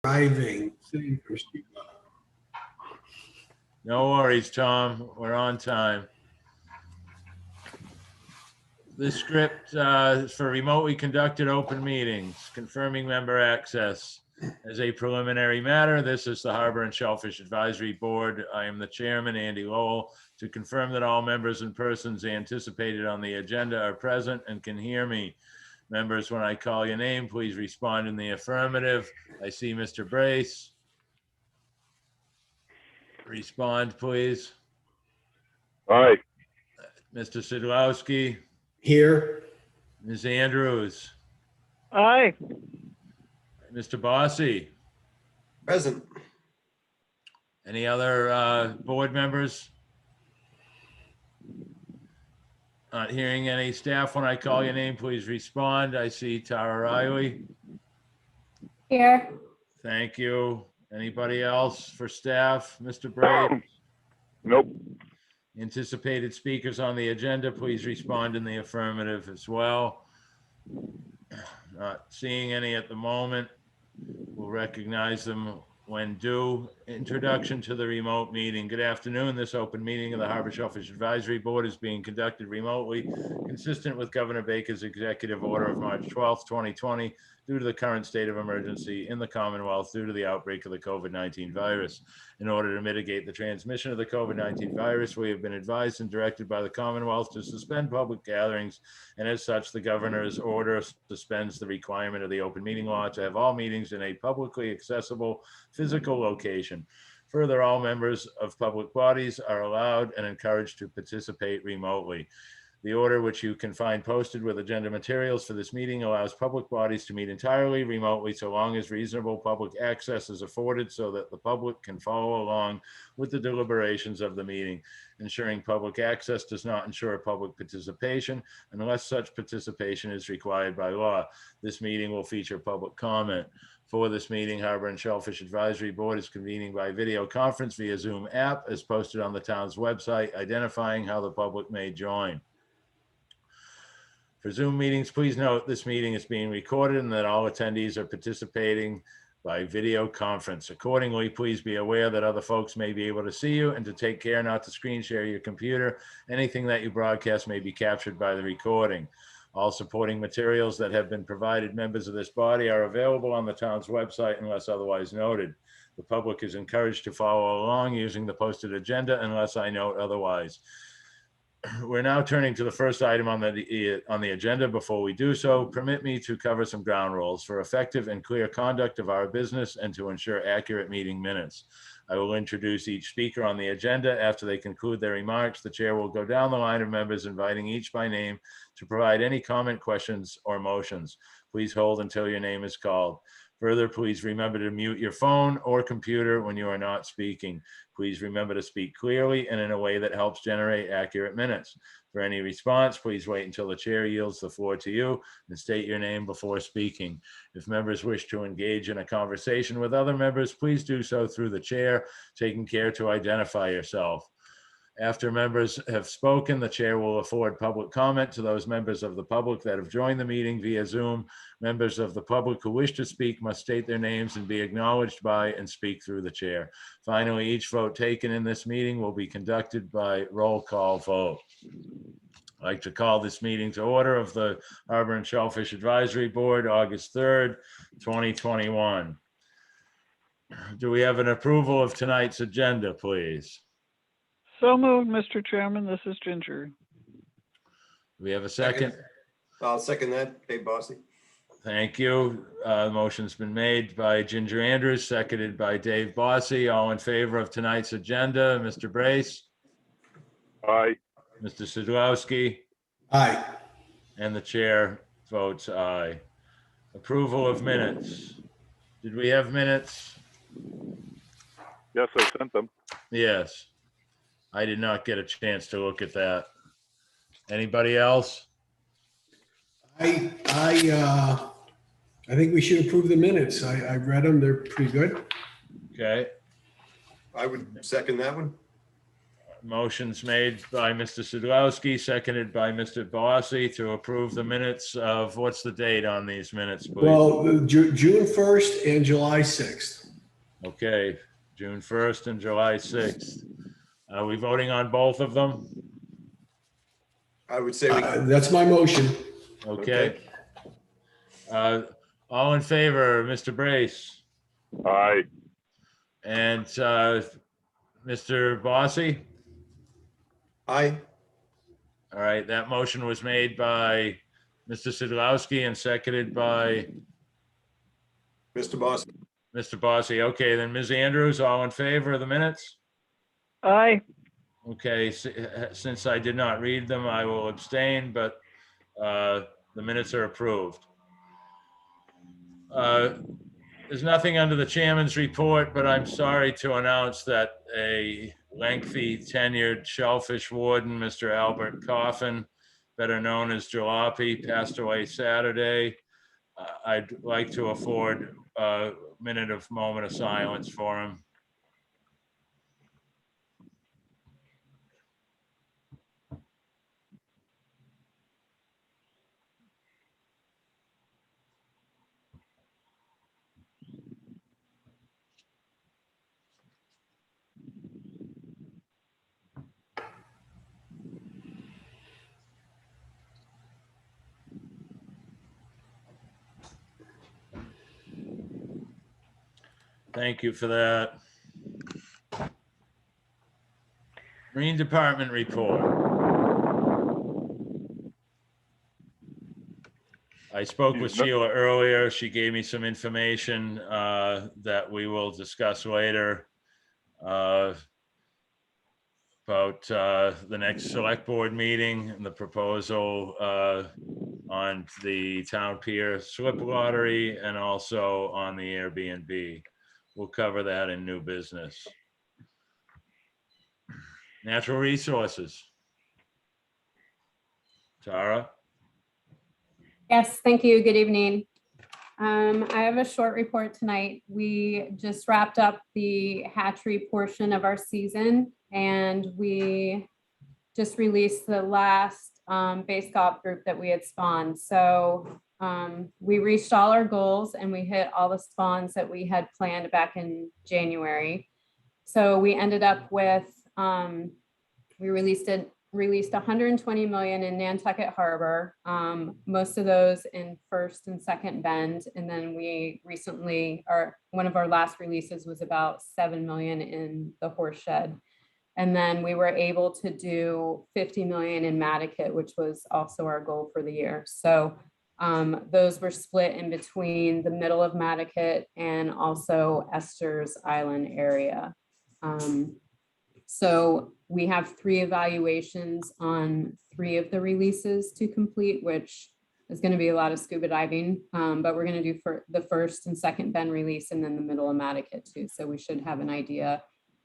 Driving, sitting from street level. No worries, Tom. We're on time. This script is for remotely conducted open meetings, confirming member access. As a preliminary matter, this is the Harbor and Shellfish Advisory Board. I am the chairman, Andy Lowell, to confirm that all members and persons anticipated on the agenda are present and can hear me. Members, when I call your name, please respond in the affirmative. I see Mr. Brace. Respond, please. Aye. Mr. Szydlowski. Here. Ms. Andrews. Aye. Mr. Bossy. Present. Any other board members? Not hearing any. Staff, when I call your name, please respond. I see Tara Riley. Here. Thank you. Anybody else for staff? Mr. Brave? Nope. Anticipated speakers on the agenda, please respond in the affirmative as well. Not seeing any at the moment. We'll recognize them when due. Introduction to the remote meeting. Good afternoon. This open meeting of the Harbor Shellfish Advisory Board is being conducted remotely, consistent with Governor Baker's executive order of March 12th, 2020, due to the current state of emergency in the Commonwealth due to the outbreak of the COVID-19 virus. In order to mitigate the transmission of the COVID-19 virus, we have been advised and directed by the Commonwealth to suspend public gatherings, and as such, the governor's order suspends the requirement of the open meeting law to have all meetings in a publicly accessible physical location. Further, all members of public bodies are allowed and encouraged to participate remotely. The order, which you can find posted with agenda materials for this meeting, allows public bodies to meet entirely remotely so long as reasonable public access is afforded so that the public can follow along with the deliberations of the meeting. Ensuring public access does not ensure public participation unless such participation is required by law. This meeting will feature public comment. For this meeting, Harbor and Shellfish Advisory Board is convening by video conference via Zoom app as posted on the town's website, identifying how the public may join. For Zoom meetings, please note this meeting is being recorded and that all attendees are participating by video conference. Accordingly, please be aware that other folks may be able to see you and to take care not to screen share your computer. Anything that you broadcast may be captured by the recording. All supporting materials that have been provided members of this body are available on the town's website unless otherwise noted. The public is encouraged to follow along using the posted agenda unless I note otherwise. We're now turning to the first item on the agenda. Before we do so, permit me to cover some ground rules for effective and clear conduct of our business and to ensure accurate meeting minutes. I will introduce each speaker on the agenda. After they conclude their remarks, the chair will go down the line of members, inviting each by name to provide any comment, questions, or motions. Please hold until your name is called. Further, please remember to mute your phone or computer when you are not speaking. Please remember to speak clearly and in a way that helps generate accurate minutes. For any response, please wait until the chair yields the floor to you and state your name before speaking. If members wish to engage in a conversation with other members, please do so through the chair, taking care to identify yourself. After members have spoken, the chair will afford public comment to those members of the public that have joined the meeting via Zoom. Members of the public who wish to speak must state their names and be acknowledged by and speak through the chair. Finally, each vote taken in this meeting will be conducted by roll call vote. I'd like to call this meeting to order of the Harbor and Shellfish Advisory Board, August 3rd, 2021. Do we have an approval of tonight's agenda, please? So moved, Mr. Chairman. This is Ginger. Do we have a second? I'll second that, Dave Bossy. Thank you. Motion's been made by Ginger Andrews, seconded by Dave Bossy. All in favor of tonight's agenda, Mr. Brace, Aye. Mr. Szydlowski, Aye. and the chair votes aye. Approval of minutes. Did we have minutes? Yes, I sent them. Yes. I did not get a chance to look at that. Anybody else? I think we should approve the minutes. I read them. They're pretty good. Okay. I would second that one. Motion's made by Mr. Szydlowski, seconded by Mr. Bossi to approve the minutes of, what's the date on these minutes, please? Well, June 1st and July 6th. Okay, June 1st and July 6th. Are we voting on both of them? I would say we, That's my motion. Okay. All in favor, Mr. Brace Aye. and Mr. Bossi? aye. All right, that motion was made by Mr. Szydlowski and seconded by Mr. Boss, Mr. Bossi. Okay, then Ms. Andrews, all in favor of the minutes? Aye. Okay, since I did not read them, I will abstain, but the minutes are approved. There's nothing under the chairman's report, but I'm sorry to announce that a lengthy tenured shellfish warden, Mr. Albert Coffin, better known as Jalopy, passed away Saturday. I'd like to afford a moment of silence for him. Thank you for that. Marine Department report. I spoke with Sheila earlier. She gave me some information that we will discuss later about the next select board meeting and the proposal on the town pier slip lottery and also on the Airbnb. We'll cover that in new business. Natural resources. Tara? Yes, thank you. Good evening. I have a short report tonight. We just wrapped up the hatchery portion of our season, and we just released the last base golf group that we had spawned. So we reached all our goals and we hit all the spawns that we had planned back in January. So we ended up with, we released 120 million in Nantucket Harbor, most of those in First and Second Bend. And then we recently, one of our last releases was about 7 million in the Horse Shed. And then we were able to do 50 million in Mattakit, which was also our goal for the year. So those were split in between the middle of Mattakit and also Esther's Island area. So we have 3 evaluations on 3 of the releases to complete, which is going to be a lot of scuba diving, but we're going to do for the First and Second Bend release and then the middle of Mattakit too. So we should have an idea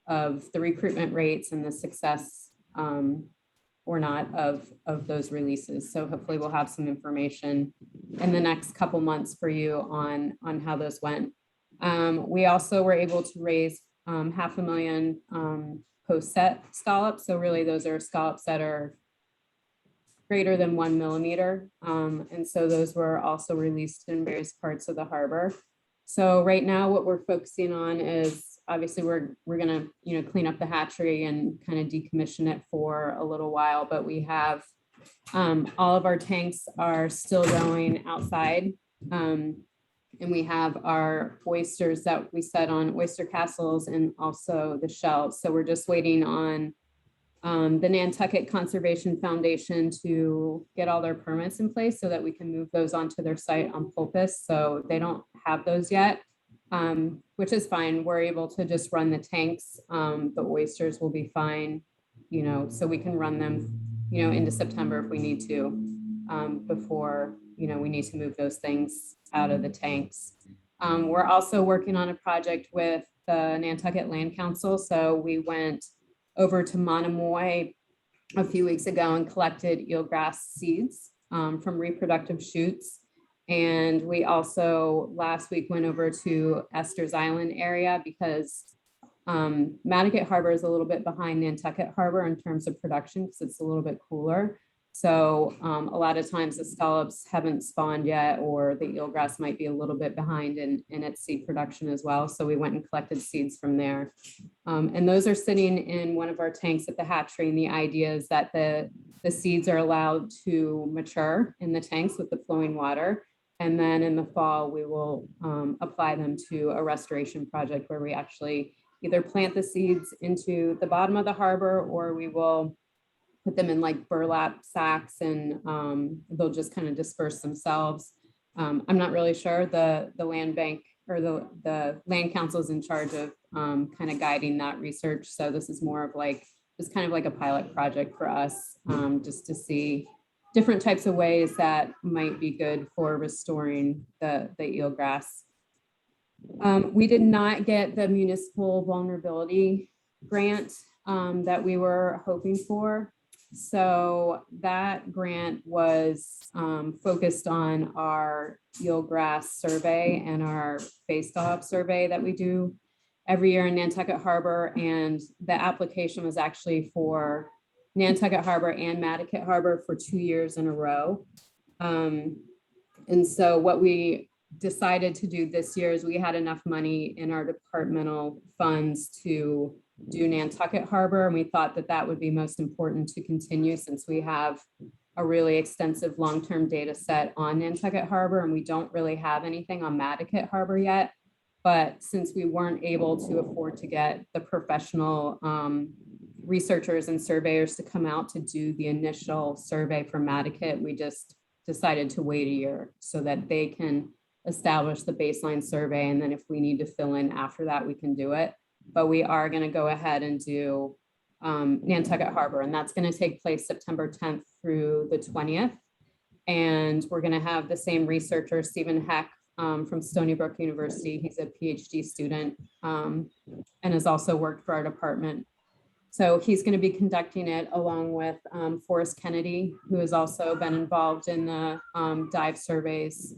of the recruitment rates and the success or not of those releases. So hopefully we'll have some information in the next couple months for you on how those went. We also were able to raise $500,000 post-set scallops. So really those are scallops that are greater than 1 millimeter. And so those were also released in various parts of the harbor. So right now what we're focusing on is obviously we're going to clean up the hatchery and kind of decommission it for a little while, but we have all of our tanks are still going outside. And we have our oysters that we set on oyster castles and also the shells. So we're just waiting on the Nantucket Conservation Foundation to get all their permits in place so that we can move those onto their site on Pulpus. So they don't have those yet, which is fine. We're able to just run the tanks. The oysters will be fine, so we can run them, into September if we need to, before, we need to move those things out of the tanks. We're also working on a project with the Nantucket Land Council. So we went over to Monomoy a few weeks ago and collected eelgrass seeds from reproductive shoots. And we also last week went over to Esther's Island area because Mattocket Harbor is a little bit behind Nantucket Harbor in terms of production because it's a little bit cooler. So a lot of times the scallops haven't spawned yet, or the eelgrass might be a little bit behind in its seed production as well. So we went and collected seeds from there. And those are sitting in one of our tanks at the hatchery. And the idea is that the seeds are allowed to mature in the tanks with the flowing water. And then in the fall, we will apply them to a restoration project where we actually either plant the seeds into the bottom of the harbor, or we will put them in like burlap sacks and they'll just kind of disperse themselves. I'm not really sure. The land bank or the land council is in charge of kind of guiding that research. So this is more of like, it's kind of like a pilot project for us, just to see different types of ways that might be good for restoring the eelgrass. We did not get the municipal vulnerability grant that we were hoping for. So that grant was focused on our eelgrass survey and our face stop survey that we do every year in Nantucket Harbor. And the application was actually for Nantucket Harbor and Mattocket Harbor for 2 years in a row. And so what we decided to do this year is we had enough money in our departmental funds to do Nantucket Harbor. And we thought that that would be most important to continue since we have a really extensive long-term data set on Nantucket Harbor, and we don't really have anything on Mattocket Harbor yet. But since we weren't able to afford to get the professional researchers and surveyors to come out to do the initial survey for Mattocket, we just decided to wait a year so that they can establish the baseline survey. And then if we need to fill in after that, we can do it. But we are going to go ahead and do Nantucket Harbor, and that's going to take place September 10th through the 20th. And we're going to have the same researcher, Stephen Heck, from Stony Brook University. He's a PhD student and has also worked for our department. So he's going to be conducting it along with Forrest Kennedy, who has also been involved in the dive surveys,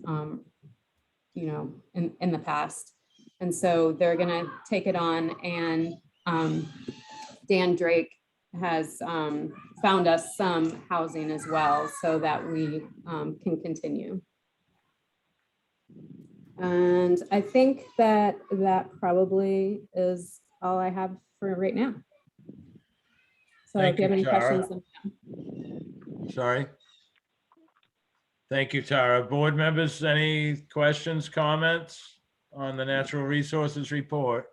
you know, in the past. And so they're going to take it on, and Dan Drake has found us some housing as well so that we can continue. And I think that probably is all I have for right now. So Thank if you have any you, Tara. questions, Sorry. Thank you, Tara. Board members, any questions, comments on the natural resources report?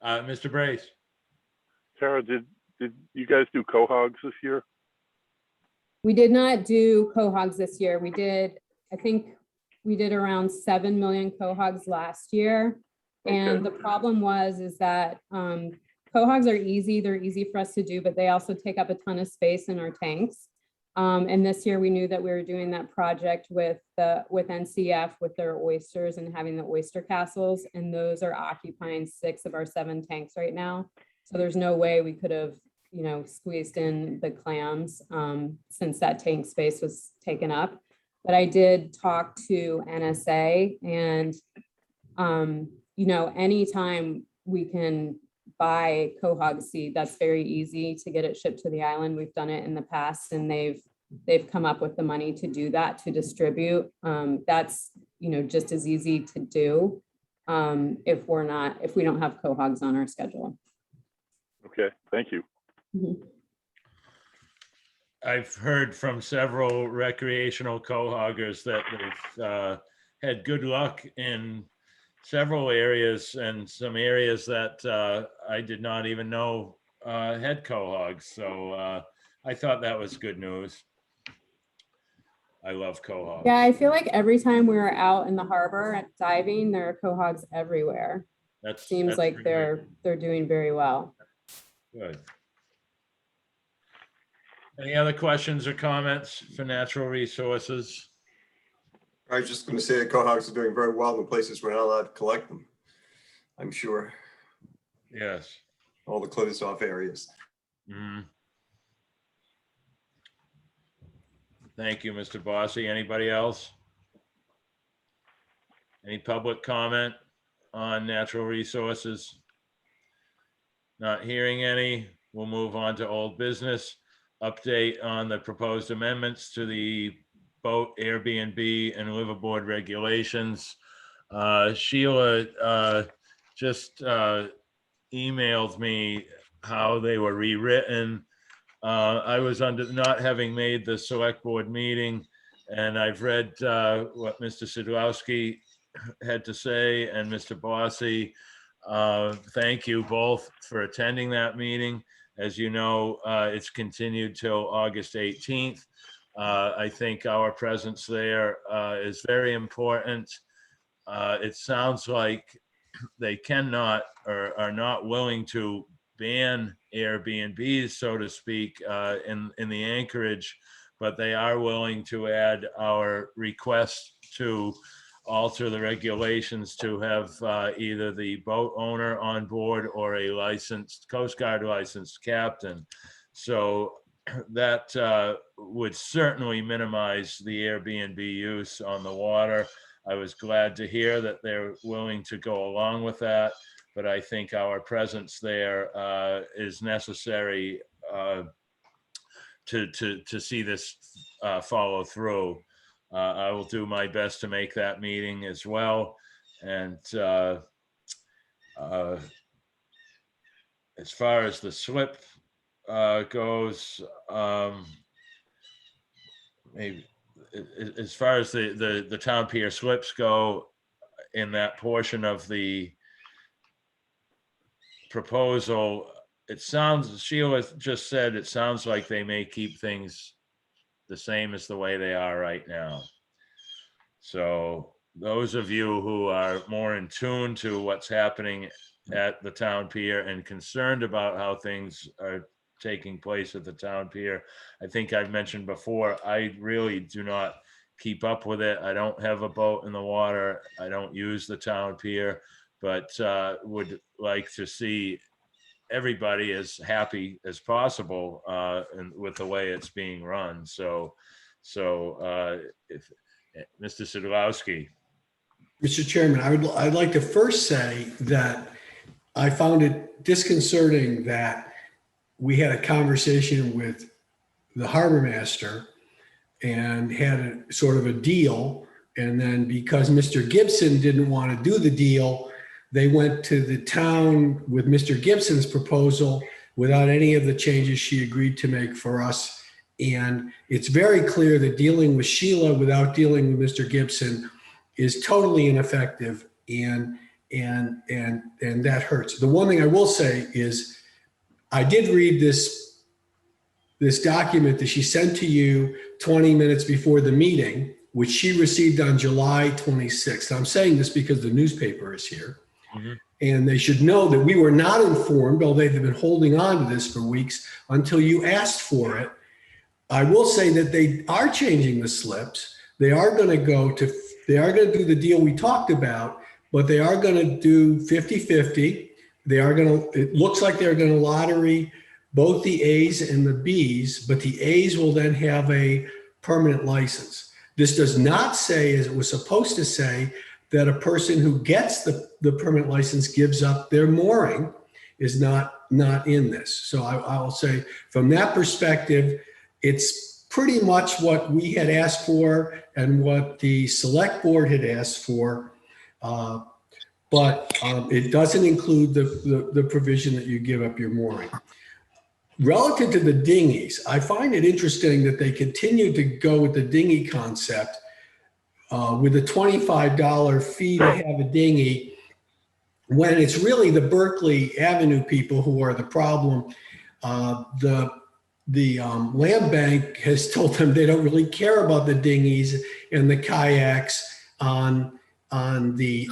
Mr. Brace. Tara, did you guys do cohogs this year? we did not do cohogs this year. We did, I think we did around 7 million cohogs last year. And the problem is that cohogs are easy. They're easy for us to do, but they also take up a ton of space in our tanks. And this year we knew that we were doing that project with NCF with their oysters and having the oyster castles. And those are occupying 6 of our 7 tanks right now. So there's no way we could have, you know, squeezed in the clams since that tank space was taken up. But I did talk to NSA, and, you know, anytime we can buy quahog seed, that's very easy to get it shipped to the island. We've done it in the past, and they've come up with the money to do that, to distribute. That's, you know, just as easy to do if we don't have quahogs on our schedule. Okay, thank you. Mm-hmm. I've heard from several recreational quahoggers that they've had good luck in several areas, and some areas that I did not even know had quahogs. So I thought that was good news. I love quahogs. Yeah, I feel like every time we were out in the harbor diving, there are quahogs everywhere. Seems like really they're doing very well. good. Any other questions or comments for natural resources? I was just going to say that quahogs are doing very well in places we're not allowed to collect them. I'm sure. Yes. All the closed off areas. Mhm. Thank you, Mr. Bossy. Anybody else? Any public comment? on natural resources? Not hearing any. We'll move on to old business. Update on the proposed amendments to the boat Airbnb and liveaboard regulations. Sheila just emailed me how they were rewritten. I was under not having made the select board meeting, and I've read what Mr. Szydlowski had to say and Mr. Bossi. Thank you both for attending that meeting. As you know, it's continued till August 18th. I think our presence there is very important. It sounds like they cannot or are not willing to ban Airbnbs, so to speak, in the anchorage, but they are willing to add our request to alter the regulations to have either the boat owner on board or a licensed Coast Guard licensed captain. So that would certainly minimize the Airbnb use on the water. I was glad to hear that they're willing to go along with that, but I think our presence there is necessary to see this follow through. I will do my best to make that meeting as well. And as far as the slip goes, maybe as far as the town pier slips go, in that portion of the proposal, it sounds, Sheila just said, it sounds like they may keep things the same as the way they are right now. So those of you who are more in tune to what's happening at the town pier and concerned about how things are taking place at the town pier, I think I've mentioned before, I really do not keep up with it. I don't have a boat in the water. I don't use the town pier, but would like to see everybody as happy as possible and with the way it's being run. So if Mr. Szydlowski. Mr. Chairman, I'd like to first say that I found it disconcerting that we had a conversation with the harbor master and had a sort of a deal. And then because Mr. Gibson didn't want to do the deal, they went to the town with Mr. Gibson's proposal without any of the changes she agreed to make for us. And it's very clear that dealing with Sheila without dealing with Mr. Gibson is totally ineffective, and that hurts. The one thing I will say is I did read this document that she sent to you 20 minutes before the meeting, which she received on July 26th. I'm saying this because the newspaper is here. Mm-hmm. And they should know that we were not informed, although they've been holding on to this for weeks, until you asked for it. I will say that they are changing the slips. They are going to do the deal we talked about, but they are going to do 50-50. It looks like they're going to lottery both the A's and the B's, but the A's will then have a permanent license. This does not say, as it was supposed to say, that a person who gets the permanent license gives up their mooring is not in this. So I will say from that perspective, it's pretty much what we had asked for and what the select board had asked for. But it doesn't include the provision that you give up your mooring. Relative to the dinghies, I find it interesting that they continue to go with the dinghy concept with a $25 fee to have a dinghy, when it's really the Berkeley Avenue people who are the problem. The land bank has told them they don't really care about the dinghies and the kayaks on the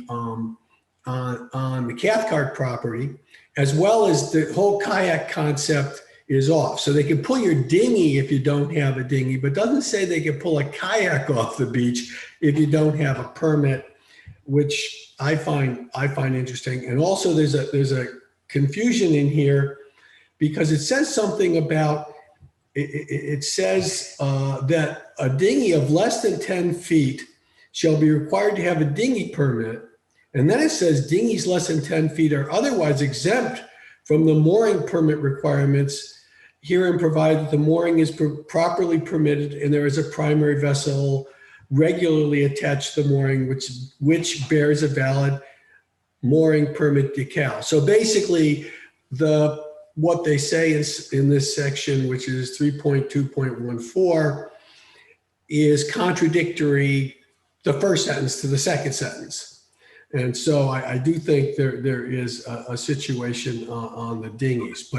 Cathcart property, as well as the whole kayak concept is off. So they can pull your dinghy if you don't have a dinghy, but doesn't say they can pull a kayak off the beach if you don't have a permit, which I find interesting. And also there's a confusion in here because it says something about, it says that a dinghy of less than 10 feet shall be required to have a dinghy permit And then it says dinghies less than 10 feet are otherwise exempt from the mooring permit requirements herein provided that the mooring is properly permitted and there is a primary vessel regularly attached to the mooring, which bears a valid mooring permit decal. So basically, what they say is in this section, which is 3.2.14, is contradictory the first sentence to the second sentence. And so I do think there is a situation on the dinghies,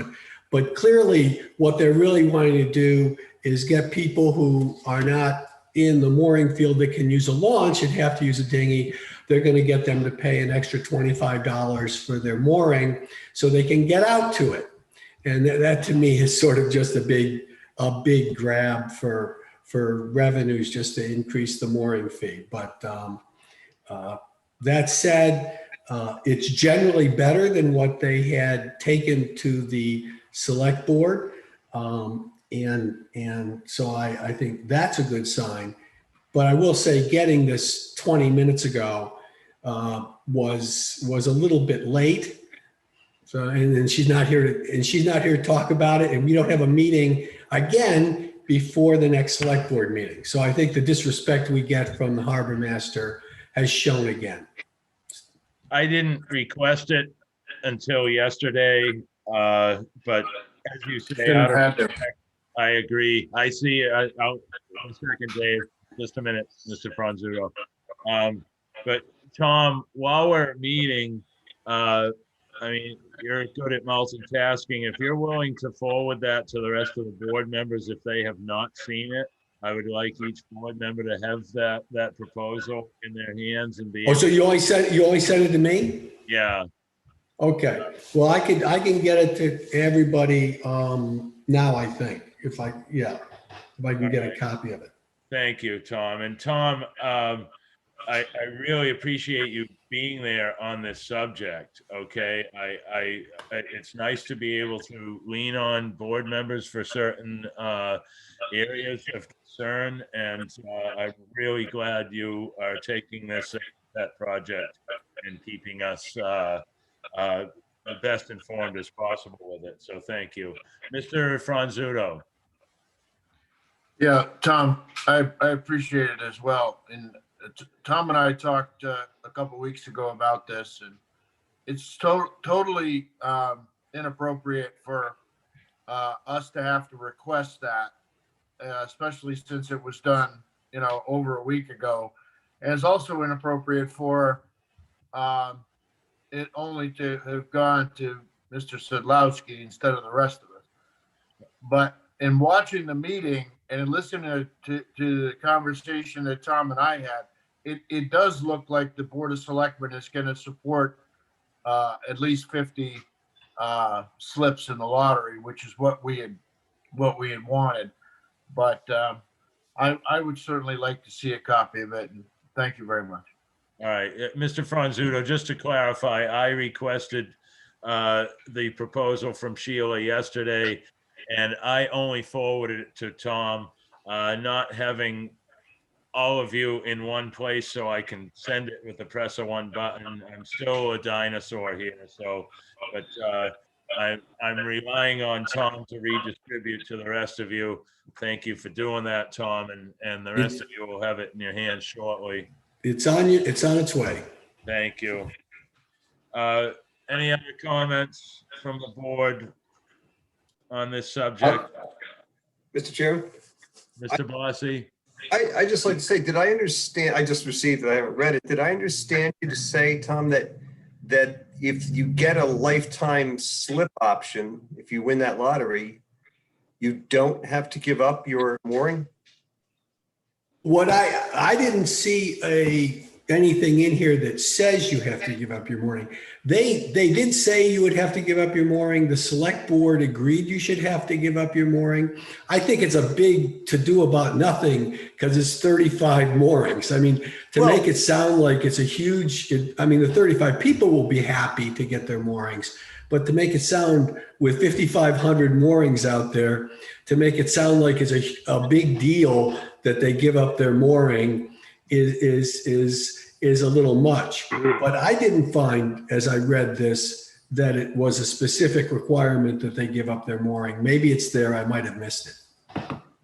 but clearly what they're really wanting to do is get people who are not in the mooring field that can use a launch and have to use a dinghy. They're going to get them to pay an extra $25 for their mooring so they can get out to it. And that to me is sort of just a big grab for revenues just to increase the mooring fee. But that said, it's generally better than what they had taken to the select board. And so I think that's a good sign. But I will say getting this 20 minutes ago was a little bit late. So, and she's not here to talk about it. And we don't have a meeting again before the next select board meeting. So I think the disrespect we get from the harbor master has shown again. I didn't request it until yesterday, but as you say, out of respect, I agree. I see. I'll second Dave. Just a minute, Mr. Franzuto. But Tom, while we're meeting, I mean, you're good at multitasking. If you're willing to forward that to the rest of the board members, if they have not seen it, I would like each board member to have that proposal in their hands and be. Oh, so you only sent it to me? Yeah. Okay. Well, I can get it to everybody now. I think if I can get a copy of it. Thank you, Tom. And Tom, I really appreciate you being there on this subject. Okay, it's nice to be able to lean on board members for certain areas of concern, and I'm really glad you are taking that project and keeping us the best informed as possible with it. So thank you, Mr. Franzuto. Yeah, Tom, I appreciate it as well. And Tom and I talked a couple of weeks ago about this, and it's totally inappropriate for us to have to request that, especially since it was done, over a week ago. And it's also inappropriate for it only to have gone to Mr. Szydlowski instead of the rest of us. But in watching the meeting and listening to the conversation that Tom and I had, it does look like the Board of Selectmen is going to support at least 50 slips in the lottery, which is what we had wanted. But I would certainly like to see a copy of it. And thank you very much. All right, Mr. Franzuto, just to clarify, I requested the proposal from Sheila yesterday, and I only forwarded it to Tom, not having all of you in one place so I can send it with the press of one button. I'm still a dinosaur here, but I'm relying on Tom to redistribute to the rest of you. Thank you for doing that, Tom, and the rest of you will have it in your hands shortly. It's on you. It's on its way. Thank you. Any other comments from the board on this subject? Mr. Chairman, Mr. Bossi? I just like to say, did I understand, I just received it, I haven't read it. Did I understand you to say, Tom, that if you get a lifetime slip option, if you win that lottery, you don't have to give up your mooring? What I didn't see anything in here that says you have to give up your mooring. They did say you would have to give up your mooring. The select board agreed you should have to give up your mooring. I think it's a big to do about nothing because it's 35 moorings. I mean, make it sound like it's a huge, I mean, the 35 people will be happy to get their moorings, but to make it sound with 5,500 moorings out there, to make it sound like it's a big deal that they give up their mooring is is a little much. But I didn't find, as I read this, that it was a specific requirement that they give up their mooring. Maybe it's there. I might have missed it.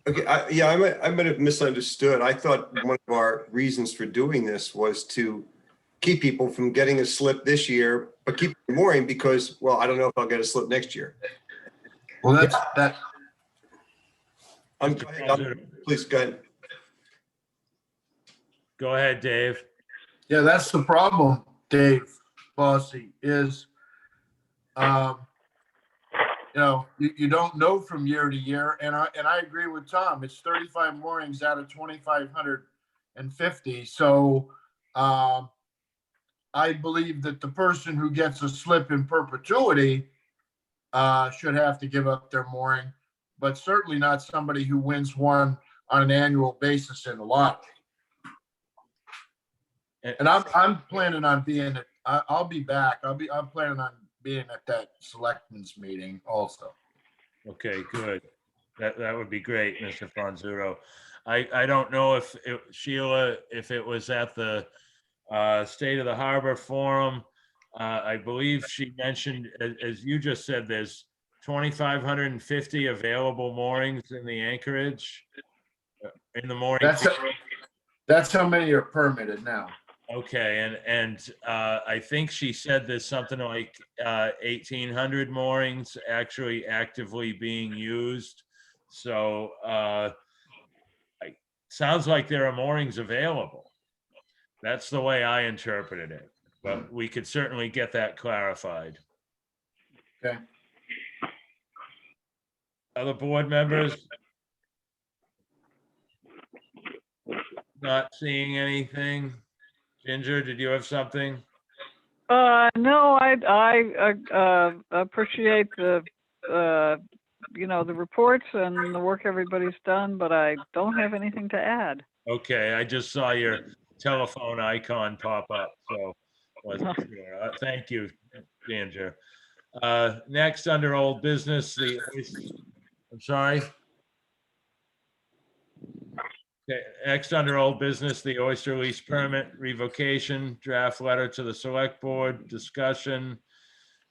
Okay, I might have misunderstood. I thought one of our reasons for doing this was to keep people from getting a slip this year, but keep the mooring because, well, I don't know if I'll get a slip next year. Well, that. Please go ahead. Go ahead, Dave. Yeah, that's the problem, Dave Bossy, is, you don't know from year to year. And I agree with Tom. It's 35 moorings out of 2,550. So I believe that the person who gets a slip in perpetuity should have to give up their mooring, but certainly not somebody who wins one on an annual basis in the lottery. And I'm planning on being at, I'll be back. I'm planning on being at that selectmen's meeting also. Okay, good. That would be great, Mr. Fonzuro. I don't know if Sheila, if it was at the State of the Harbor Forum. I believe she mentioned, as you just said, there's 2,550 available moorings in the anchorage. In the mooring. That's how many are permitted now. Okay, and I think she said there's something like 1,800 moorings actually actively being used. So sounds like there are moorings available. That's the way I interpreted it, but we could certainly get that clarified. Okay. Other board members? Not seeing anything? Ginger, did you have something? No, I appreciate the the reports and the work everybody's done, but I don't have anything to add. Okay, I just saw your telephone icon pop up, so wasn't sure. Thank you, Ginger. Next, under old business, I'm sorry. Okay, next under old business, the oyster lease permit revocation, draft letter to the select board, discussion.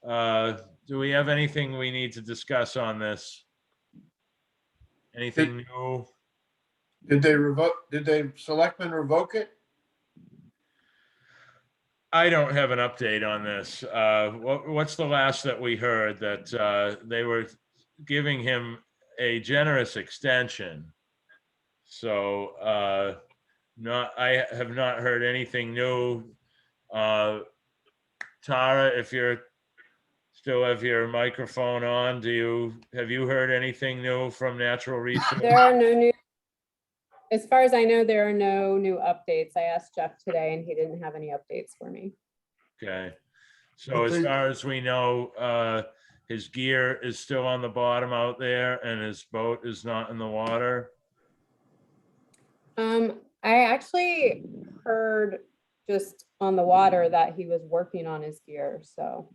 Do we have anything we need to discuss on this? Anything new? Did they selectmen revoke it? I don't have an update on this. What's the last that we heard? That they were giving him a generous extension. So I have not heard anything new. Tara, if you're still have your microphone on, have you heard anything new from Natural Resources? There are no new, as far as I know, there are no new updates. I asked Jeff today and he didn't have any updates for me. Okay, so as far as we know, his gear is still on the bottom out there and his boat is not in the water. I actually heard just on the water that he was working on his gear, so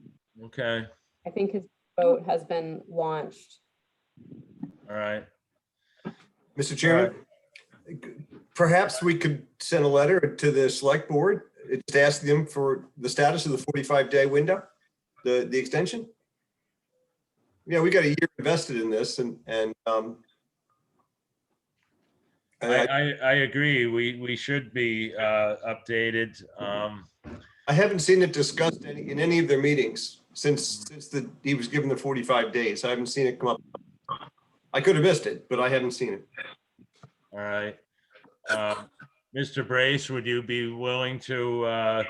Okay, I think his boat has been launched. all right. Mr. Chairman, perhaps we could send a letter to the select board, just ask them for the status of the 45-day window, the extension. Yeah, we got a year invested in this and I agree. We should be updated. I haven't seen it discussed in any of their meetings since he was given the 45 days. I haven't seen it come up. I could have missed it, but I haven't seen it. All right. Mr. Brace, would you be willing to,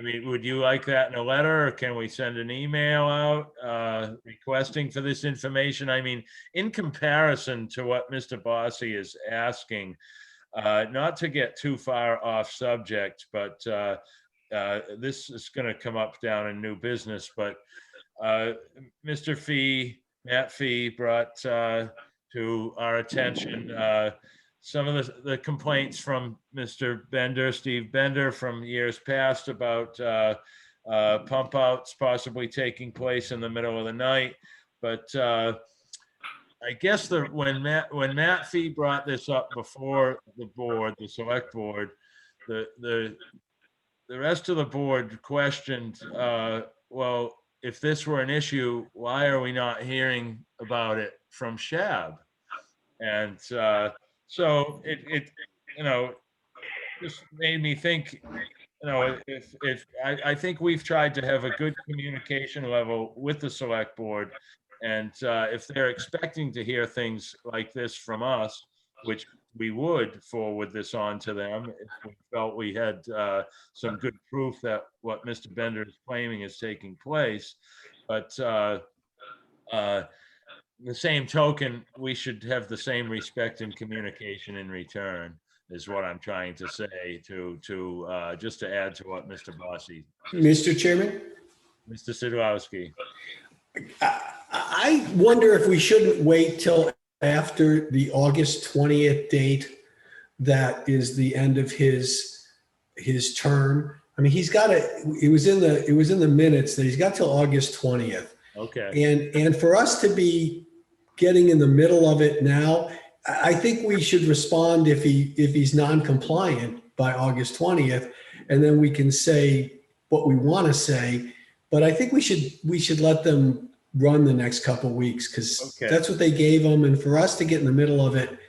would you like that in a letter or can we send an email out requesting for this information? I mean, in comparison to what Mr. Bossy is asking, not to get too far off subject, but this is going to come up down in new business, but Mr. Matt Fee brought to our attention some of the complaints from Mr. Bender, Steve Bender, from years past about pump outs possibly taking place in the middle of the night. But I guess when Matt Fee brought this up before the board, the select board, the the rest of the board questioned, well, if this were an issue, why are we not hearing about it from Shab? And so it, you know, just made me think, you know, if I think we've tried to have a good communication level with the select board. And if they're expecting to hear things like this from us, which we would forward this on to them if we felt we had some good proof that what Mr. Bender is claiming is taking place. But the same token, we should have the same respect and communication in return, is what I'm trying to say to just to add to what Mr. Bossy, Mr. Chairman, Mr. Szydlowski. I wonder if we shouldn't wait till after the August 20th date. That is the end of his term. I mean, he's got it was in the minutes that he's got till August 20th. Okay. And for us to be getting in the middle of it now, I think we should respond if he's non-compliant by August 20th, and then we can say what we want to say. But I think we should let them run the next couple of weeks, because that's what they gave them. And for us to get in the middle of it,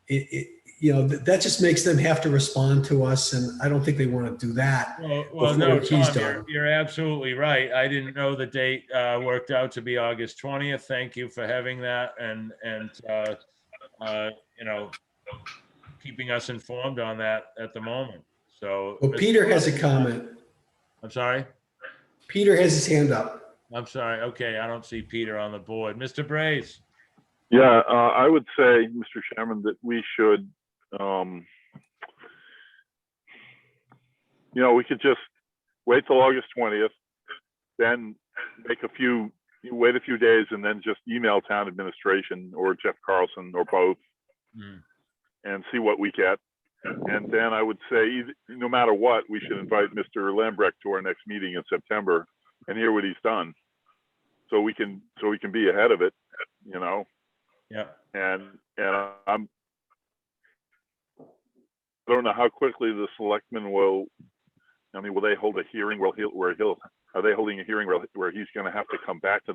that just makes them have to respond to us, and I don't think they want to do that. Well, no, Tom, you're absolutely right. I didn't know the date worked out to be August 20th. Thank you for having that and keeping us informed on that at the moment. So, well, Peter has a comment. I'm sorry? Peter has his hand up. I'm sorry. Okay, I don't see Peter on the board. Mr. Braze. Yeah, I would say, Mr. Chairman, that we should, we could just wait till August 20th, then wait a few days, and then just email town administration or Jeff Carlson or both and see what we get. And then I would say, no matter what, we should invite Mr. Lambrecht to our next meeting in September and hear what he's done, so we can be ahead of it, Yeah. And I don't know how quickly the selectmen will. I mean, will they hold a hearing are they holding a hearing where he's going to have to come back to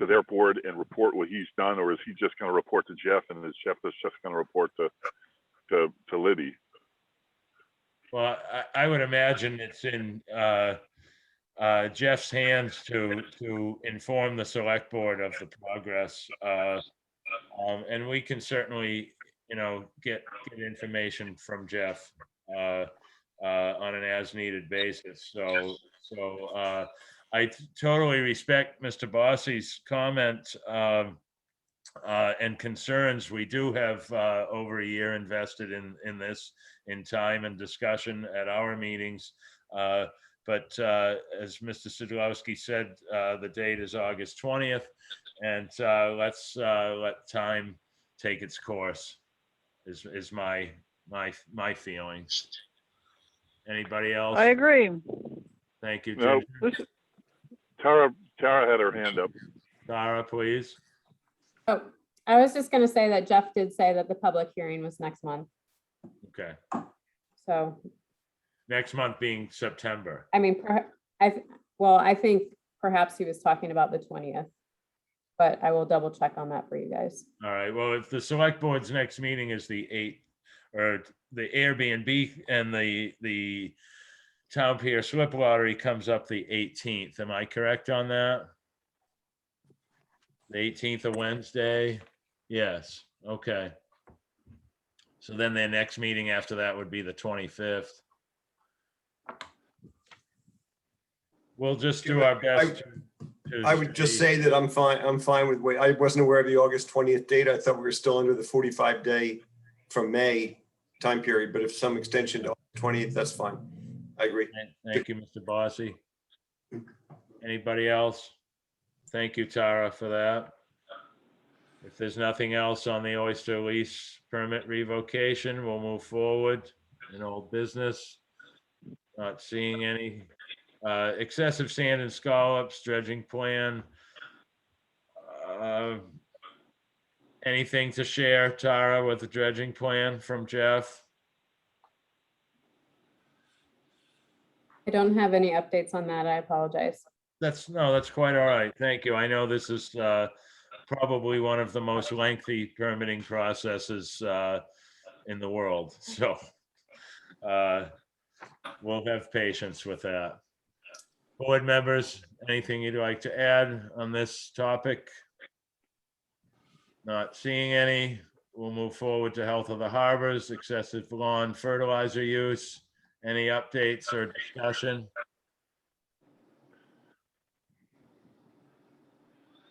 their board and report what he's done, or is he just going to report to Jeff, and is Jeff just going to report to Libby? Well, I would imagine it's in Jeff's hands to inform the select board of the progress. And we can certainly, get information from Jeff on an as-needed basis. So I totally respect Mr. Bossy's comment and concerns. We do have over a year invested in this, in time and discussion at our meetings. But as Mr. Szydlowski said, the date is August 20th, and let's let time take its course. Is my feelings. Anybody else? I agree. Thank you, No, Ginger. Tara had her hand up. Tara, please. Oh, I was just going to say that Jeff did say that the public hearing was next month. Okay. So Next month being September. I mean, I think perhaps he was talking about the 20th, but I will double check on that for you guys. All right. Well, if the select board's next meeting is the 8th, or the Airbnb and the Town Pier Slip Lottery comes up the 18th. Am I correct on that? The 18th of Wednesday? Yes. Okay. So then their next meeting after that would be the 25th. We'll just do our best. I would just say that I'm fine with wait. I wasn't aware of the August 20th date. I thought we were still under the 45-day from May time period, but if some extension to August 20th, that's fine. I agree. Thank you, Mr. Bossy. Anybody else? Thank you, Tara, for that. If there's nothing else on the oyster lease permit revocation, we'll move forward in old business. Not seeing any. Excessive sand and scallops, dredging plan. Anything to share, Tara, with the dredging plan from Jeff? don't have any updates on that. I apologize. That's quite all right. Thank you. I know this is probably one of the most lengthy permitting processes in the world. So we'll have patience with that. Board members, anything you'd like to add on this topic? Not seeing any. We'll move forward to health of the harbors, excessive lawn fertilizer use. Any updates or discussion?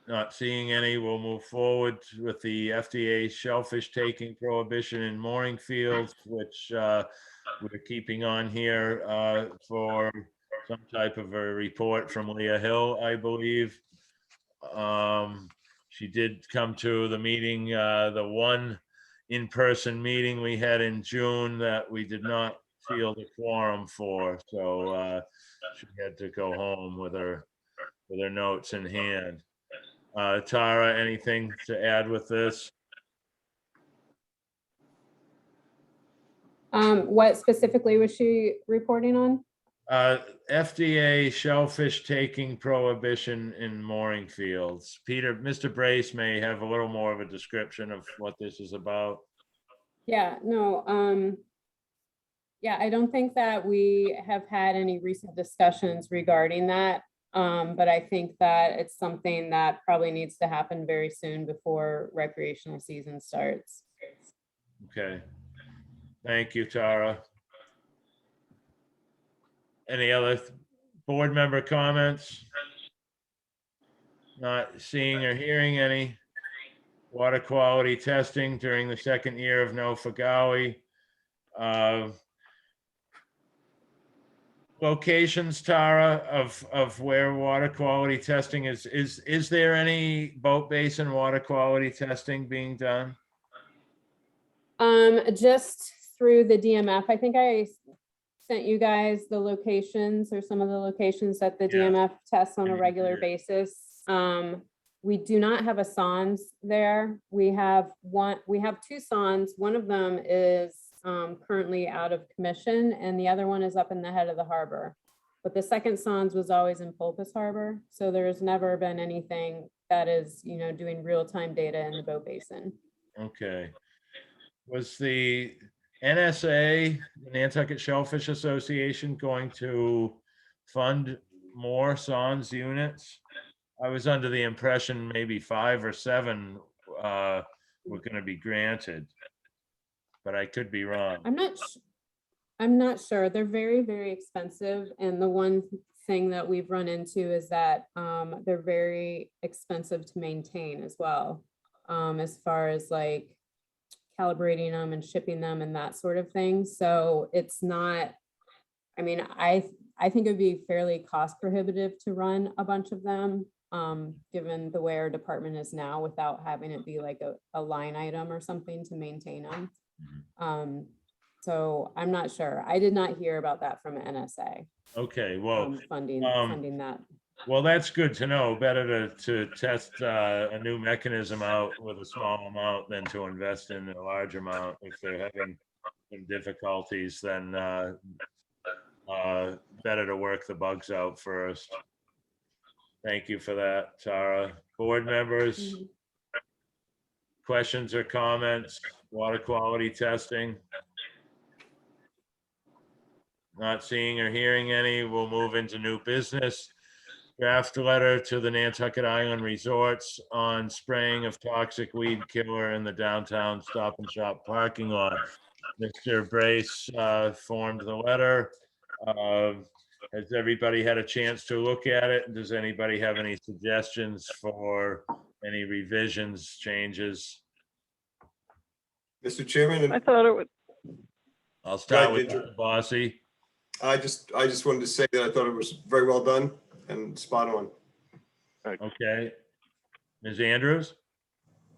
Not seeing any. We'll move forward with the FDA shellfish taking prohibition in mooring fields, which we're keeping on here for some type of a report from Leah Hill, I believe. She did come to the meeting, the one in-person meeting we had in June that we did not feel the quorum for. So she had to go home with her notes in hand. Tara, anything to add with this? What specifically was she reporting on? FDA shellfish taking prohibition in mooring fields. Mr. Brace may have a little more of a description of what this is about. Yeah, no, yeah, I don't think that we have had any recent discussions regarding that. But I think that it's something that probably needs to happen very soon before recreational season starts. Okay. Thank you, Tara. Any other board member comments? Not seeing or hearing any. Water quality testing during the second year of No Fagawi. Locations, Tara, of where water quality testing is there any boat basin water quality testing being done? Just through the DMF. I think I sent you guys the locations or some of the locations that the DMF tests on a regular basis. We do not have a SONS there. We have two SONS. One of them is currently out of commission, and the other one is up in the head of the harbor. But the second SONS was always in Pulpus Harbor, so there's never been anything that is, doing real-time data in the boat basin. Okay. Was the NSA, the Nantucket Shellfish Association, going to fund more SONS units? I was under the impression maybe 5 or 7 were going to be granted, but I could be wrong. I'm not sure. They're very, very expensive. And the one thing that we've run into is that they're very expensive to maintain as well, as far as like calibrating them and shipping them and that sort of thing. So it's not, I mean, I think it'd be fairly cost prohibitive to run a bunch of them, given the way our department is now, without having it be like a line item or something to maintain them. So I'm not sure. I did not hear about that from NSA. Okay, well, funding that. Well, that's good to know. Better to test a new mechanism out with a small amount than to invest in a large amount. If they're having some difficulties, then better to work the bugs out first. Thank you for that, Tara. Board members, questions or comments? Water quality testing? Not seeing or hearing any. We'll move into new business. Draft letter to the Nantucket Island Resorts on spraying of toxic weed killer in the downtown Stop and Shop parking lot. Mr. Brace formed the letter. Has everybody had a chance to look at it? Does anybody have any suggestions for any revisions, changes? Mr. Chairman, I thought it would, I'll start Right, with Dr. Bossy. I just wanted to say that I thought it was very well done and spot on. Okay. Ms. Andrews?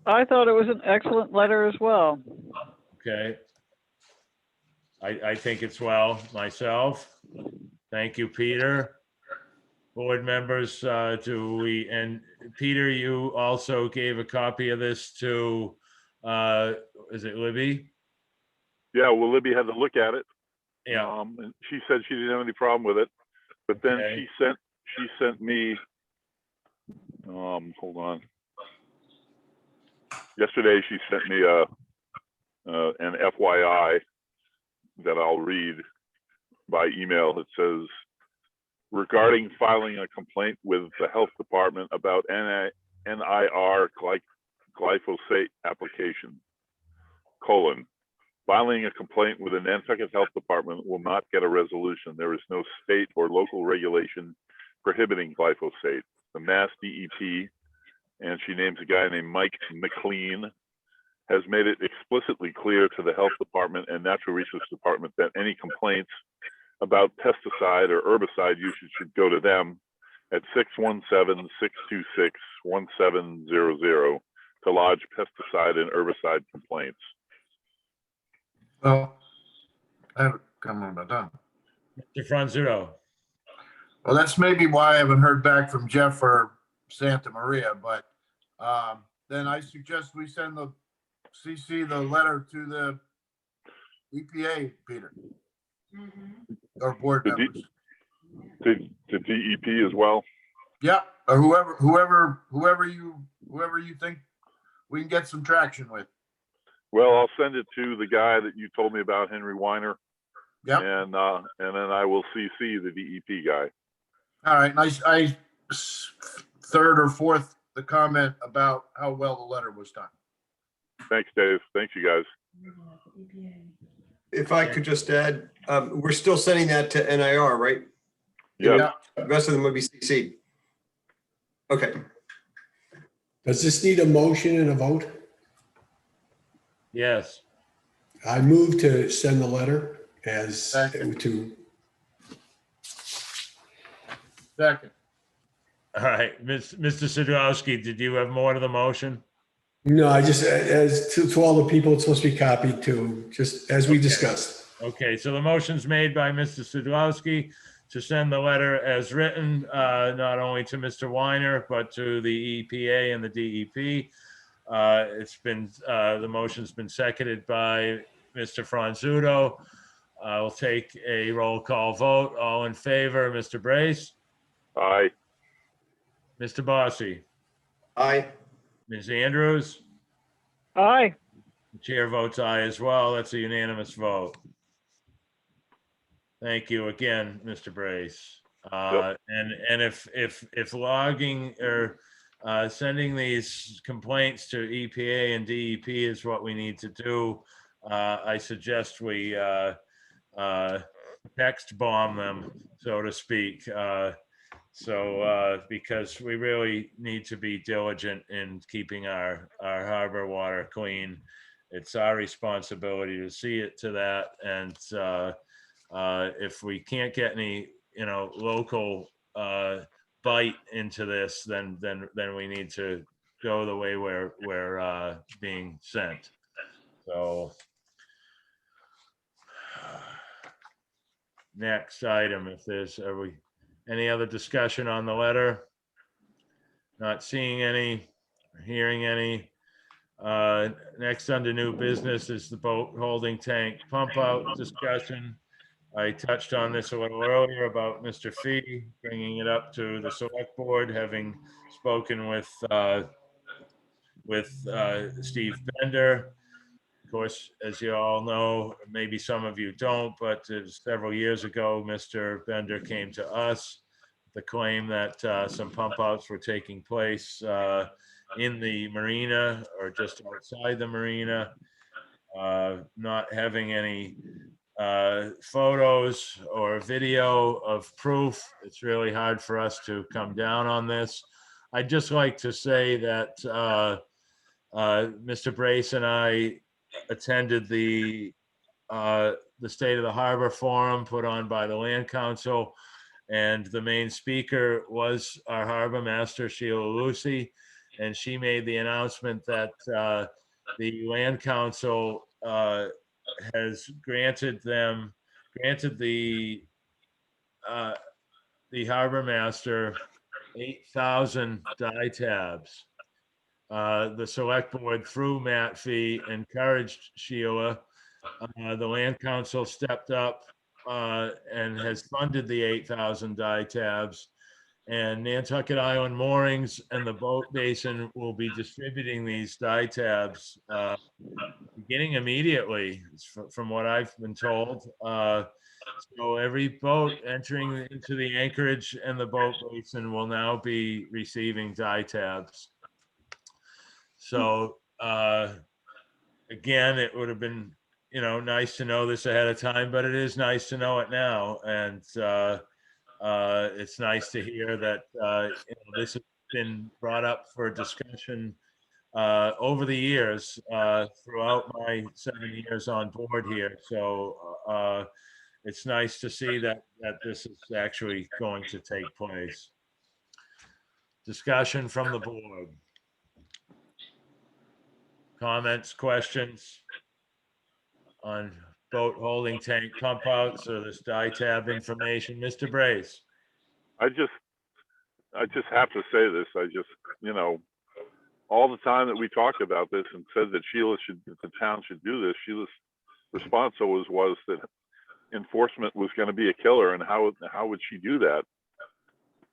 I thought it was an excellent letter as well. Okay. I think it's well myself. Thank you, Peter. Board members, and Peter, you also gave a copy of this to, is it Libby? Yeah, well, Libby had to look at it. Yeah. And she said she didn't have any problem with it. But then Okay. she sent me, hold on. Yesterday, she sent me an FYI that I'll read by email. It says, regarding filing a complaint with the health department about NIR glyphosate application, filing a complaint with the Nantucket Health Department will not get a resolution. There is no state or local regulation prohibiting glyphosate. The Mass DEP, and she names a guy named Mike McLean, has made it explicitly clear to the Health Department and Natural Resources Department that any complaints about pesticide or herbicide usage should go to them at 617-626-1700 to lodge pesticide and herbicide complaints. Well, I haven't come on done. Mr. Franzuto. Well, that's maybe why I haven't heard back from Jeff or Santa Maria, but then I suggest we send the CC the letter to the EPA, Peter. Or board The members. To DEP as well. Yeah, or whoever you think we can get some traction with. Well, I'll send it to the guy that you told me about, Henry Weiner. Yep. And then I will CC the DEP guy. All right, I third or fourth the comment about how well the letter was done. Thanks, Dave. Thanks, you guys. If I could just add, we're still sending that to NIR, right? Yeah. The rest of them would be CC. Okay. Does this need a motion and a vote? Yes. I move to send the letter as Second. to, Second. All right, Mr. Szydlowski, did you have more to the motion? no, I just, as to all the people it's supposed to be copied to, just as we Okay. discussed. Okay, so the motion's made by Mr. Szydlowski to send the letter as written, not only to Mr. Weiner, but to the EPA and the DEP. It's been, the motion's been seconded by Mr. Franzuto. I'll take a roll call vote. All in favor, Mr. Brace, Aye. Mr. Bossy, Aye. Ms. Andrews, Aye. the chair votes aye as well. That's a unanimous vote. Thank you again, Mr. Brace. And if logging or sending these complaints to EPA and DEP is what we need to do, I suggest we text bomb them, so to speak. Because we really need to be diligent in keeping our harbor water clean. It's our responsibility to see it to that. And if we can't get any, local bite into this, then we need to go the way we're being sent. So next item, if there's, any other discussion on the letter? Not seeing any, hearing any. Next under new business is the boat holding tank pump out discussion. I touched on this a little earlier about Mr. Fee bringing it up to the select board, having spoken with Steve Bender. Of course, as you all know, maybe some of you don't, but several years ago, Mr. Bender came to us with the claim that some pump outs were taking place in the marina or just outside the marina, not having any photos or video of proof. It's really hard for us to come down on this. I'd just like to say that Mr. Brace and I attended the State of the Harbor Forum put on by the Land Council, and the main speaker was our harbor master, Szydlowski, and she made the announcement that the Land Council has granted the harbor master 8,000 die tabs. The select board through Matt Fee encouraged Sheila. The Land Council stepped up and has funded the 8,000 die tabs. And Nantucket Island Moorings and the Boat Basin will be distributing these die tabs beginning immediately, from what I've been told. So every boat entering into the anchorage and the boat basin will now be receiving die tabs. So again, it would have been, nice to know this ahead of time, but it is nice to know it now. And it's nice to hear that this has been brought up for discussion over the years, throughout my 7 years on board here. So it's nice to see that this is actually going to take place. Discussion from the board. Comments, questions on boat holding tank pump outs or this die tab information? Mr. Brace. I just have to say this. All the time that we talked about this and said that the town should do this, Sheila's response always was that enforcement was going to be a killer, and how would she do that?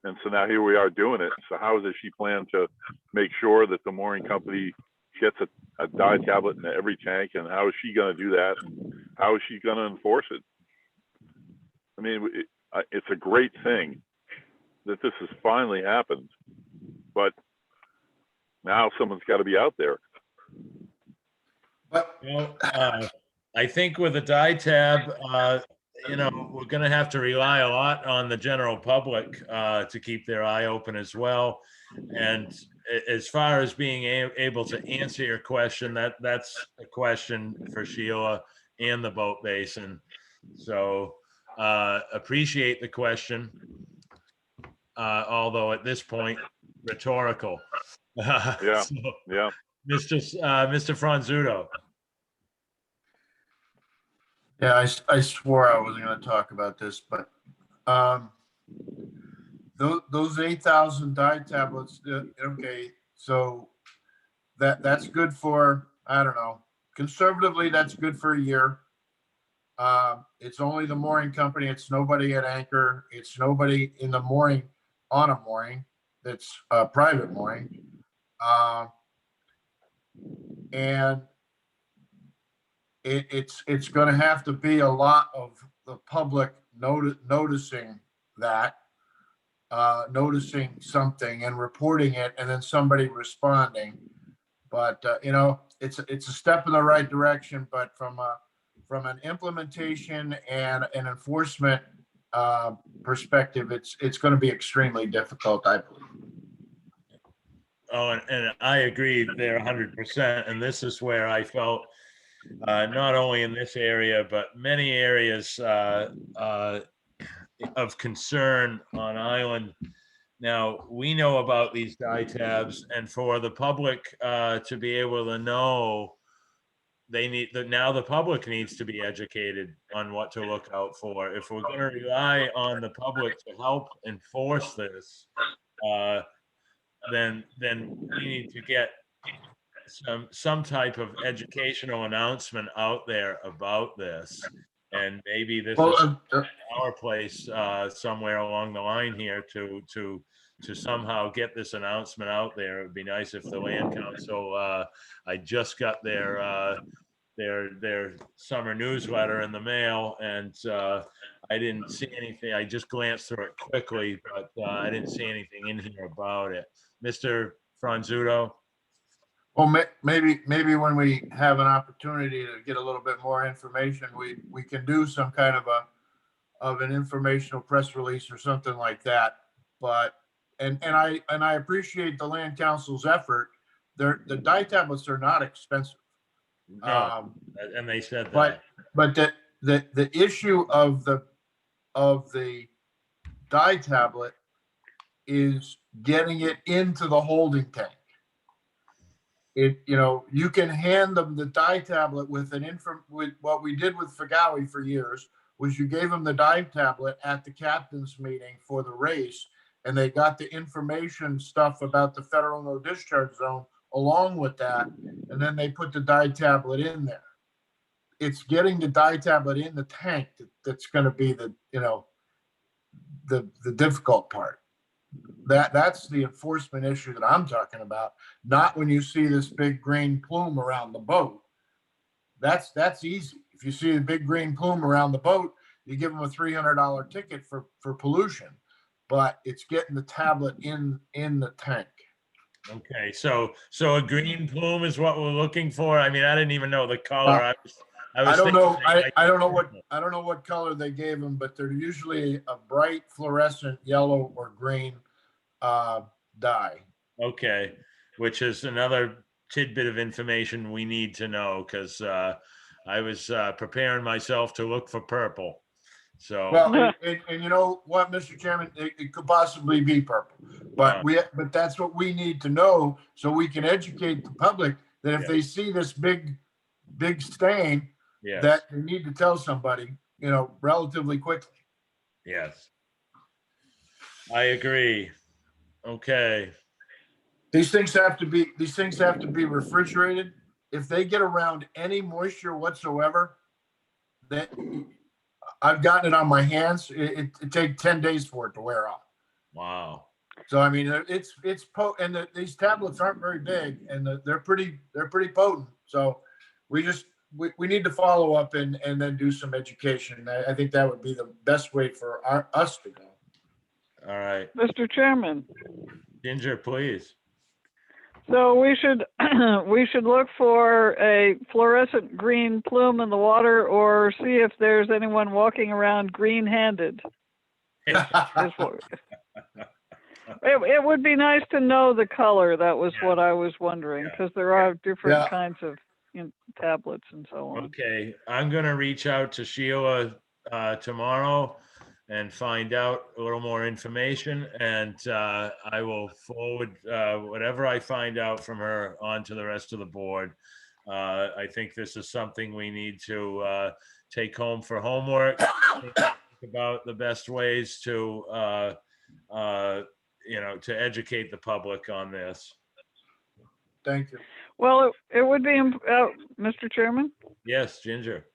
And so now here we are doing it. So how does she plan to make sure that the mooring company gets a die tablet in every tank, and how is she going to do that? And how is she going to enforce it? I mean, it's a great thing that this has finally happened, but now someone's got to be out there. But I think with the die tab, we're going to have to rely a lot on the general public to keep their eye open as well. And as far as being able to answer your question, that's a question for Sheila and the boat basin. So appreciate the question, although at this point, rhetorical. Yeah, So, yeah. Mr. Franzuto. yeah, I swore I wasn't going to talk about this, but those 8,000 die tablets, okay, so that's good for, I don't know, conservatively, that's good for a year. It's only the mooring company. It's nobody at anchor. It's nobody in the mooring, on a mooring that's a private mooring. And it's going to have to be a lot of the public noticing that, noticing something and reporting it, and then somebody responding. But it's a step in the right direction. But from an implementation and an enforcement perspective, it's going to be extremely difficult, I believe. Oh, and I agree there 100%. And this is where I felt, not only in this area, but many areas of concern on island. Now, we know about these die tabs, and for the public to be able to know, now the public needs to be educated on what to look out for. If we're going to rely on the public to help enforce this, then we need to get some type of educational announcement out there about this. And maybe this is our place somewhere along the line here to somehow get this announcement out there. It would be nice if the Land Council, I just got their summer newsletter in the mail, and I didn't see anything. I just glanced through it quickly, but I didn't see anything in here about it. Mr. Franzuto? Well, maybe when we have an opportunity to get a little bit more information, we can do some kind of an informational press release or something like that. But and I appreciate the Land Council's effort. The die tablets are not expensive. No, and they said that. But the issue of the die tablet is getting it into the holding tank. You can hand them the die tablet with what we did with Fagawi for years was you gave them the die tablet at the captain's meeting for the race, and they got the information stuff about the federal no discharge zone along with that, and then they put the die tablet in there. it's getting the dye tablet in the tank that's going to be the, the difficult part. That's the enforcement issue that I'm talking about, not when you see this big green plume around the boat. That's easy. If you see a big green plume around the boat, you give them a $300 ticket for pollution, but it's getting the tablet in the tank. Okay, so a green plume is what we're looking for. I mean, I didn't even know the color. I don't know. thinking I don't know what color they gave them, but they're usually a bright fluorescent yellow or green dye. Okay, which is another tidbit of information we need to know, because I was preparing myself to look for purple. So Well, and you know what, Mr. Chairman, it could possibly be purple, but but that's what we need to know, so we can educate the public that if they see this big stain, yes, that they need to tell somebody, relatively quickly. yes, I agree. Okay, These things have to be refrigerated. If they get around any moisture whatsoever, that I've gotten it on my hands. It takes 10 days for it to wear off. wow. So I mean, these tablets aren't very big, and they're pretty potent. So we need to follow up and then do some education. I think that would be the best way for us to go. All right, Mr. Chairman. Ginger, please. So we should look for a fluorescent green plume in the water, or see if there's anyone walking around green-handed. It would be nice to know the color. That was what I was wondering, because there are different kinds of tablets and so on. Okay, I'm gonna reach out to Sheila tomorrow and find out a little more information, and I will forward whatever I find out from her on to the rest of the board. I think this is something we need to take home for homework, think about the best ways to to educate the public on this. Thank you. Well, it would be, Mr. Chairman? Yes, Ginger.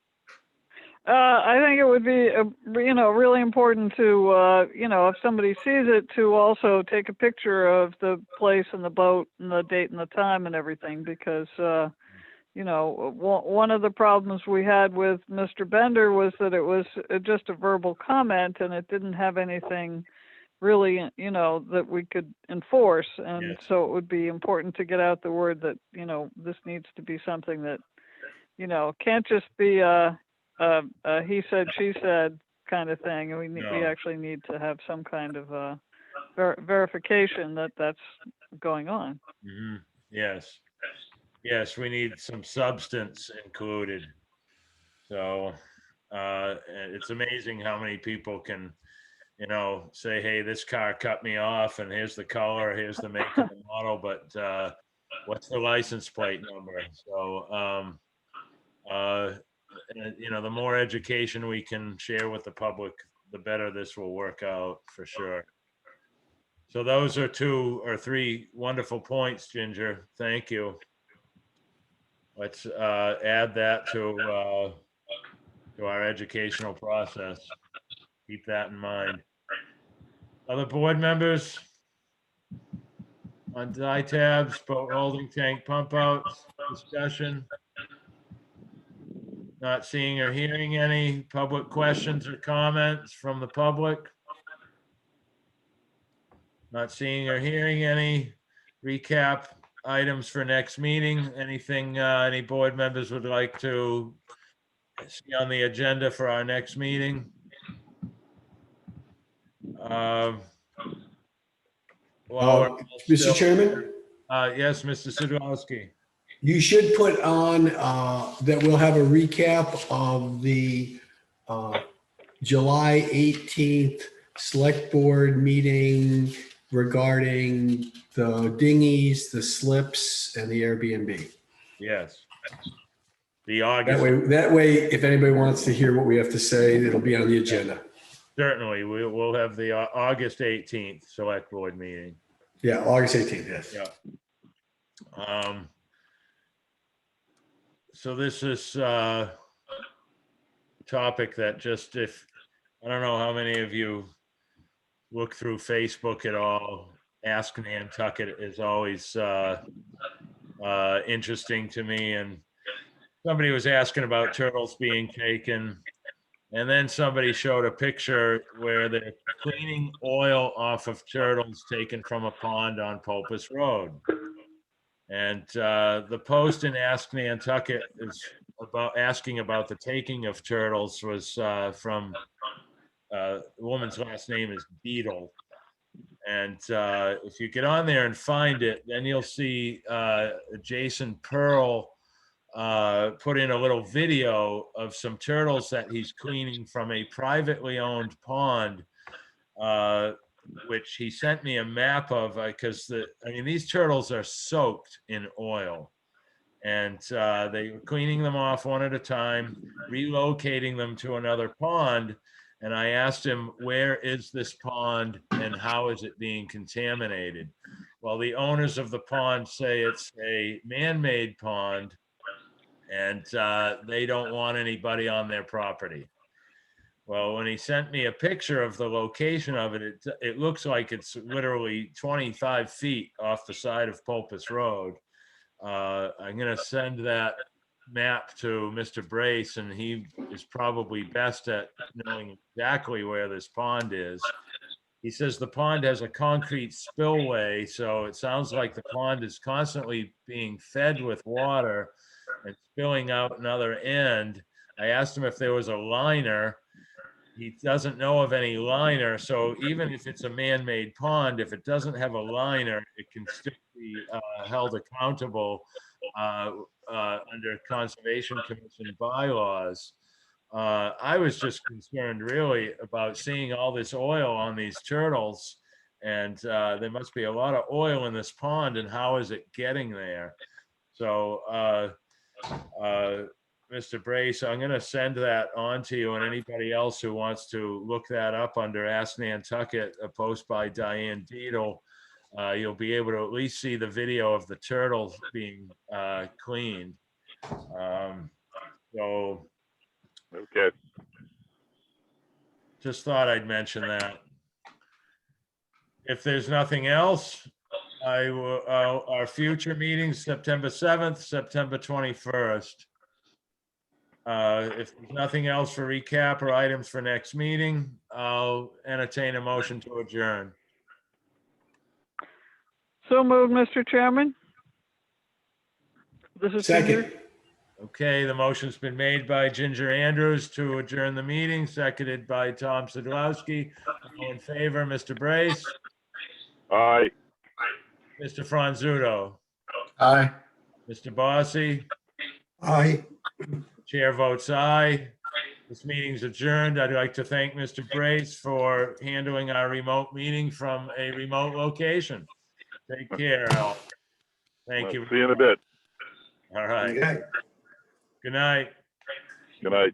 I think it would be, really important to, if somebody sees it, to also take a picture of the place and the boat and the date and the time and everything, because, one of the problems we had with Mr. Bender was that it was just a verbal comment, and it didn't have anything really, that we could enforce. And so it would be important to get out the word that, this needs to be something that, can't just be he said, she said kind of thing. We actually need to have some kind of verification that that's going on. Mm-hmm. Yes, we need some substance included. So it's amazing how many people can, say, hey, this car cut me off, and here's the color, here's the make and the model, but what's the license plate number? So, the more education we can share with the public, the better this will work out, for sure. So those are 2 or 3 wonderful points, Ginger. Thank you. Let's add that to our educational process. Keep that in mind. Other board members on dye tabs, boat holding tank pump outs, discussion? Not seeing or hearing any public questions or comments from the public. Not seeing or hearing any. Recap items for next meeting. Anything any board members would like to see on the agenda for our next meeting? Mr. Chairman? Yes, Mr. Szydlowski. You should put on that we'll have a recap of the July 18th select board meeting regarding the dinghies, the slips, and the Airbnb. Yes. The August. That way, if anybody wants to hear what we have to say, it'll be on the agenda. Certainly, we'll have the August 18th select board meeting. Yeah, August 18th, yes. Yeah. So this is topic that just I don't know how many of you look through Facebook at all. Ask Nantucket is always interesting to me. And somebody was asking about turtles being taken. And then somebody showed a picture where they're cleaning oil off of turtles taken from a pond on Pulpus Road. And the post in Ask Nantucket is about asking about the taking of turtles was from the woman's last name is Beadle. And if you get on there and find it, then you'll see Jason Pearl put in a little video of some turtles that he's cleaning from a privately owned pond, which he sent me a map of, because these turtles are soaked in oil. And they were cleaning them off one at a time, relocating them to another pond. And I asked him, where is this pond and how is it being contaminated? Well, the owners of the pond say it's a man-made pond and they don't want anybody on their property. Well, when he sent me a picture of the location of it, it looks like it's literally 25 feet off the side of Pulpus Road. I'm going to send that map to Mr. Brace, and he is probably best at knowing exactly where this pond is. He says the pond has a concrete spillway, so it sounds like the pond is constantly being fed with water and spilling out another end. I asked him if there was a liner. He doesn't know of any liner, so even if it's a man-made pond, if it doesn't have a liner, it can still be held accountable under Conservation Commission bylaws. I was just concerned really about seeing all this oil on these turtles, and there must be a lot of oil in this pond, and how is it getting there? So Mr. Brace, I'm going to send that on to you, and anybody else who wants to look that up under Ask Nantucket, a post by Diane Deedle, you'll be able to at least see the video of the turtles being cleaned. So Okay. just thought I'd mention that. If there's nothing else, I will, our future meetings, September 7th, September 21st. If there's nothing else for recap or items for next meeting, I'll entertain a motion to adjourn. So moved, Mr. Chairman. This is Ginger. Second. Okay, the motion's been made by Ginger Andrews to adjourn the meeting, seconded by Tom Szydlowski. All in favor, Mr. Brace, Aye. Mr. Franzuto, Aye. Mr. Bossy, Aye. chair votes aye. This meeting's adjourned. I'd like to thank Mr. Brace for handling our remote meeting from a remote location. Take care, Al. Thank you. See you in a bit. All right. Okay. Good night. Good night.